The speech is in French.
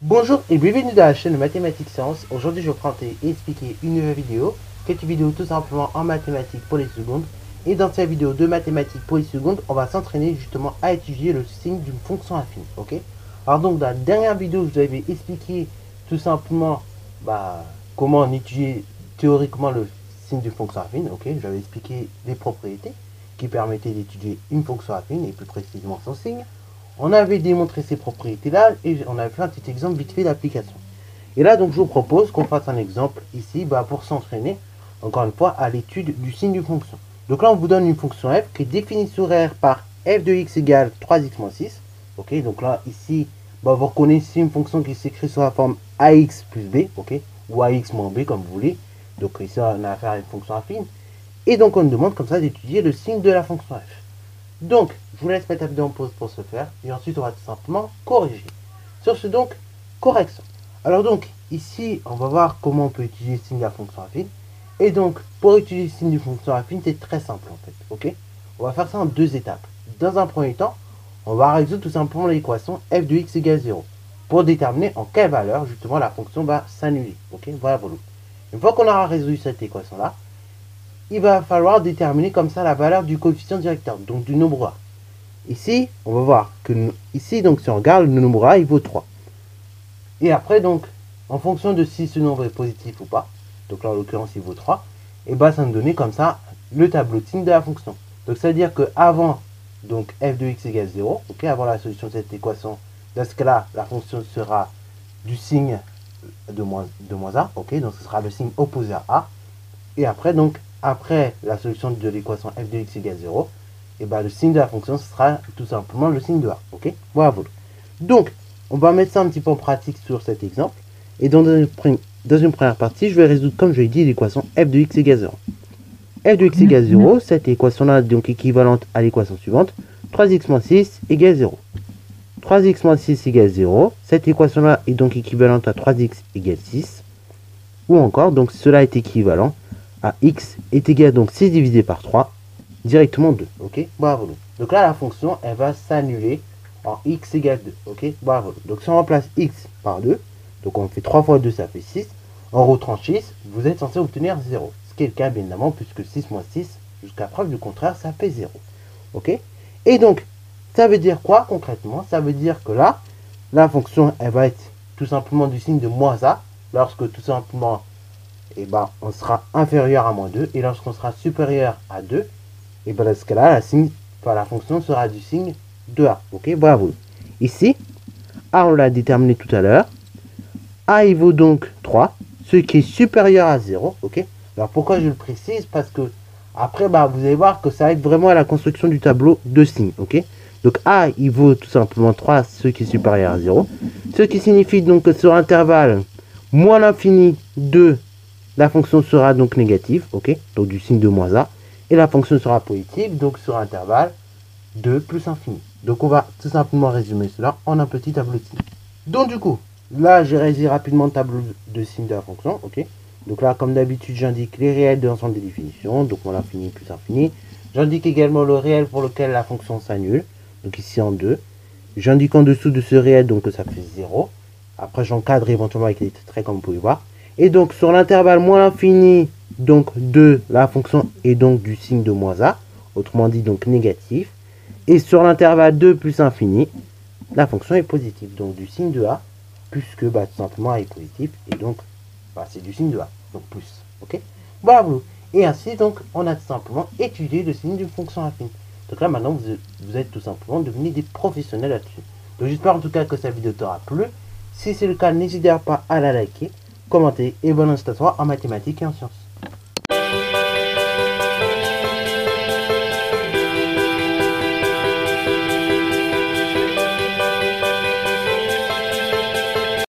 Bonjour et bienvenue dans la chaîne Mathématiques Sciences. Aujourd'hui, je vais vous présenter et expliquer une nouvelle vidéo, qui est une vidéo tout simplement en mathématiques pour les secondes. Et dans cette vidéo de mathématiques pour les secondes, on va s'entraîner justement à étudier le signe d'une fonction affine. Ok. Alors donc, dans la dernière vidéo, je vous avais expliqué tout simplement comment on étudie théoriquement le signe d'une fonction affine. Ok. J'avais expliqué les propriétés qui permettaient d'étudier une fonction affine et plus précisément son signe. On avait démontré ces propriétés-là et on avait fait un petit exemple vite fait d'application. Et là, donc, je vous propose qu'on fasse un exemple ici pour s'entraîner, encore une fois, à l'étude du signe d'une fonction. Donc là, on vous donne une fonction f qui est définie sur R par f de x égale 3x moins 6. Ok, donc là, ici, vous reconnaissez une fonction qui s'écrit sur la forme ax plus b, ok, ou ax moins b, comme vous voulez. Donc ici, on a affaire à une fonction affine. Et donc, on nous demande comme ça d'étudier le signe de la fonction f. Donc, je vous laisse mettre la vidéo en pause pour ce faire, et ensuite on va tout simplement corriger. Sur ce donc, correction. Alors donc, ici, on va voir comment on peut utiliser le signe de la fonction affine. Et donc, pour utiliser le signe de fonction affine, c'est très simple en fait, ok. On va faire ça en deux étapes. Dans un premier temps, on va résoudre tout simplement l'équation f de x égale 0, pour déterminer en quelle valeur, justement, la fonction va s'annuler, ok. Voilà. Une fois qu'on aura résolu cette équation-là, il va falloir déterminer comme ça la valeur du coefficient directeur, donc du nombre A. Ici, on va voir que ici, donc si on regarde, le nombre A, il vaut 3. Et après, donc, en fonction de si ce nombre est positif ou pas, donc là en l'occurrence il vaut 3, et ça nous donne comme ça le tableau de signe de la fonction. Donc ça veut dire que avant donc f de x égale 0, ok, avant la solution de cette équation, dans ce cas-là, la fonction sera du signe de moins a, ok, donc ce sera le signe opposé à a. Et après, donc, après la solution de l'équation f de x égale 0, et le signe de la fonction sera tout simplement le signe de a. Ok, voilà. Donc, on va mettre ça un petit peu en pratique sur cet exemple. Et dans une première partie, je vais résoudre, comme je l'ai dit, l'équation f de x égale 0. f de x égale 0, cette équation-là est donc équivalente à l'équation suivante. 3x moins 6 égale 0. 3x moins 6 égale 0. Cette équation-là est donc équivalente à 3x égale 6. Ou encore, donc cela est équivalent à x est égal donc 6 divisé par 3, directement 2. Ok, bravo. Donc là, la fonction, elle va s'annuler en x égale 2. Ok, bravo. Donc si on remplace x par 2, donc on fait 3 fois 2, ça fait 6. En retranche 6, vous êtes censé obtenir 0. Ce qui est le cas, bien évidemment, puisque 6 moins 6, jusqu'à preuve du contraire, ça fait 0. Ok. Et donc, ça veut dire quoi concrètement? Ça veut dire que là, la fonction, elle va être tout simplement du signe de moins a, lorsque tout simplement on sera inférieur à moins 2, et lorsqu'on sera supérieur à 2, et dans ce cas-là, la fonction sera du signe de a. Ok, bravo. Ici, a, on l'a déterminé tout à l'heure. A, il vaut donc 3, ce qui est supérieur à 0. Ok. Alors pourquoi je le précise? Parce que après, vous allez voir que ça aide vraiment à la construction du tableau de signes. Ok. Donc a, il vaut tout simplement 3, ce qui est supérieur à 0. Ce qui signifie donc que sur l'intervalle moins l'infini 2, la fonction sera donc négative, ok, donc du signe de moins a, et la fonction sera positive, donc sur intervalle 2 plus infini. Donc on va tout simplement résumer cela en un petit tableau de signes. Donc du coup, là j'ai résumé rapidement le tableau de signes de la fonction, ok. Donc là, comme d'habitude, j'indique les réels de l'ensemble des définitions, donc moins l'infini plus infini. J'indique également le réel pour lequel la fonction s'annule, donc ici en 2. J'indique en dessous de ce réel, donc que ça fait 0. Après, j'encadre éventuellement avec les traits, comme vous pouvez voir. Et donc, sur l'intervalle moins l'infini, donc 2, la fonction est donc du signe de moins a, autrement dit donc négatif. Et sur l'intervalle 2 plus infini, la fonction est positive, donc du signe de a, puisque tout simplement a est positif, et donc c'est du signe de a, donc plus. Ok. Voilà. Et ainsi, donc, on a tout simplement étudié le signe d'une fonction affine. Donc là, maintenant, vous êtes tout simplement devenus des professionnels là-dessus. Donc j'espère en tout cas que cette vidéo t'aura plu. Si c'est le cas, n'hésitez pas à la liker, commenter et bonne installation en mathématiques et en sciences.